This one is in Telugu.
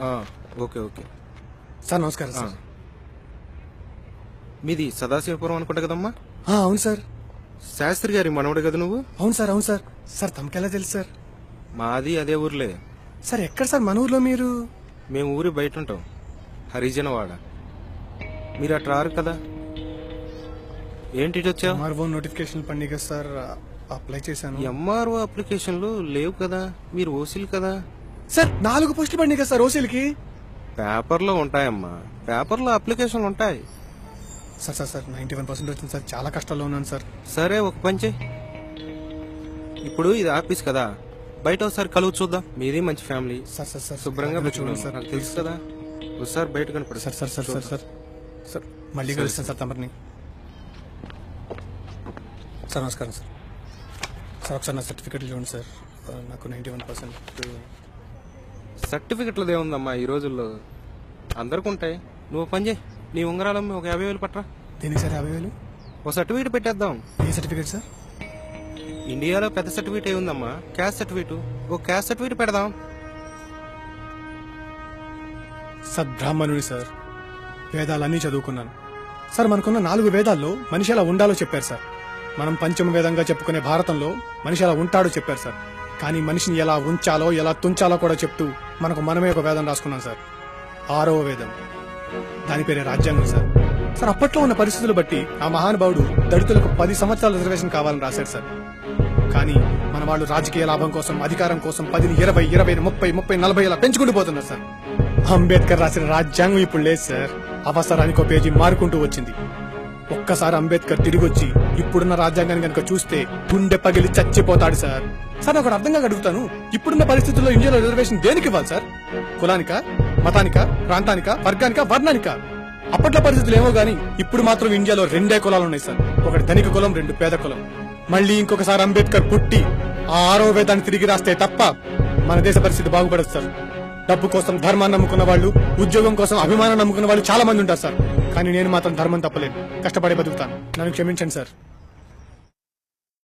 ఆ, ఓకే ఓకే. సార్ నమస్కారం సార్. మీది సదాశివపురం అనుకుంటా కదమ్మా? అవును సార్. శాస్త్రి గారి మనవడు కదా నువ్వు? అవును సార్. అవును సార్. సార్ తమకెలా తెలుసు సార్? మాది అదే ఊర్లే. సార్ ఎక్కడ సార్ మన ఊర్లో మీరు? మేము ఊరి బయట ఉంటాం, హరిజనవాడ. మీరు అట్లా రారు కదా. ఏంటి ఇటు వచ్చావు? ఎంఆర్ఓ నోటిఫికేషన్ పండుగ సార్, అప్లై చేశాను. ఎంఆర్ఓ అప్లికేషన్లు లేవు కదా, మీరు ఓసీలు కదా. సార్ 4 పోస్టులు పండుగ సార్ ఓసీలకి. పేపర్లో ఉంటాయమ్మా, పేపర్లో అప్లికేషన్లు ఉంటాయి. సార్ సార్ సార్ 91% వచ్చింది సార్. చాలా కష్టాల్లో ఉన్నాను సార్. సరే ఒక పని చెయ్యి, ఇప్పుడు ఇది ఆఫీస్ కదా, బయట ఒకసారి కలువు చూద్దాం. మీది మంచి ఫ్యామిలీ, సార్ సార్ సార్ శుభ్రంగా చూడండి పెట్టుకోండి సార్. నాకు తెలుసు కదా. ఒకసారి బయట కనపడు. Sir sir sir sir sir sir మళ్ళీ కలుస్తాను సార్ తమరిని. సార్ నమస్కారం సార్. సార్ ఒకసారి నా సర్టిఫికెట్లు చూడండి సార్. నాకు 91%. సర్టిఫికెట్లది ఏముందమ్మా, ఈ రోజుల్లో అందరికి ఉంటాయి. నువ్వు పని చేయి, నీ ఉంగరాలమ్మి ఒక 50,000 పట్టరా. దేనికి సార్ 50,000? ఒక సర్టిఫికెట్ పెట్టేద్దాం. A certificate sir? ఇండియాలో పెద్ద సర్టిఫికెట్ ఏ ఉందమ్మా, క్యాస్ట్ సర్టిఫికెట్. ఒక క్యాస్ట్ సర్టిఫికెట్ పెడదాం. సార్ బ్రాహ్మణుడి సార్, వేదాలన్నీ చదువుకున్నాను సార్. మనకున్న 4 వేదాల్లో మనిషి ఎలా ఉండాలో చెప్పారు సార్. మనం పంచమ వేదంగా చెప్పుకునే భారతంలో మనిషి ఎలా ఉంటాడో చెప్పారు సార్. కానీ మనిషిని ఎలా ఉంచాలో ఎలా తుంచాలో కూడా చెప్తూ మనమే ఒక వేదం రాసుకున్నాం సార్, 6వ వేదం. దాని పేరే రాజ్యాంగం సార్. సార్ అప్పట్లో ఉన్న పరిస్థితులు బట్టి ఆ మహానుభావుడు దళితులకు 10 సంవత్సరాల రిజర్వేషన్ కావాలని రాశాడు సార్. కానీ మన వాళ్ళు రాజకీయ లాభం కోసం, అధికారం కోసం 10ని 20, 20ని 30, 30, 40 ఇలా పెంచుకుంటూ పోతున్నారు సార్. అంబేద్కర్ రాసిన రాజ్యాంగం ఇప్పుడు లేదు సార్. అవసరానికి ఒక పేజీ మారుకుంటూ వచ్చింది. ఒక్కసారి అంబేద్కర్ తిరిగి వచ్చి ఇప్పుడున్న రాజ్యాంగాన్ని కనుక చూస్తే గుండె పగిలి చచ్చిపోతాడు సార్. సార్ నాకు అర్థంగా అడుగుతాను, ఇప్పుడున్న పరిస్థితుల్లో ఇండియాలో రిజర్వేషన్ దేనికి ఇవ్వాలి సార్? కులానికా, మతానికా, ప్రాంతానికా, వర్గానికా, వర్ణానికా? అప్పట్లో పరిస్థితులు ఏమో గానీ ఇప్పుడు మాత్రం ఇండియాలో 2 కులాలు ఉన్నాయి సార్. ఒకటి ధనిక కులం, 2 పేద కులం. మళ్ళీ ఇంకొకసారి అంబేద్కర్ పుట్టి ఆ 6వ వేదాన్ని తిరిగి రాస్తే తప్ప మన దేశ పరిస్థితి బాగుపడదు సార్. డబ్బు కోసం ధర్మాన్ని నమ్ముకున్న వాళ్ళు, ఉద్యోగం కోసం అభిమానం నమ్ముకున్న వాళ్ళు చాలా మంది ఉంటారు సార్. కానీ నేను మాత్రం ధర్మం తప్పలేను, కష్టపడి బతుకుతాను. నన్ను క్షమించండి సార్.